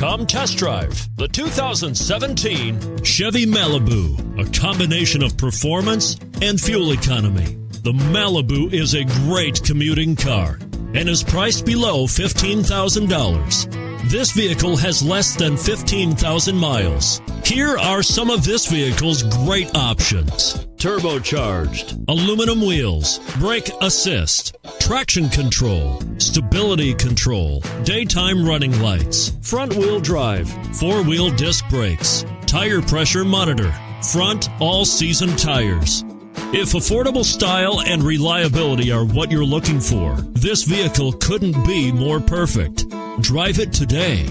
Come test drive the 2017 Chevy Malibu, a combination of performance and fuel economy. The Malibu is a great commuting car and is priced below $15,000. This vehicle has less than 15,000 miles. Here are some of this vehicle's great options: turbocharged, aluminum wheels, brake assist, traction control, stability control, daytime running lights, front-wheel drive, four-wheel disc brakes, tire pressure monitor, front all-season tires. If affordable style and reliability are what you're looking for, this vehicle couldn't be more perfect. Drive it today.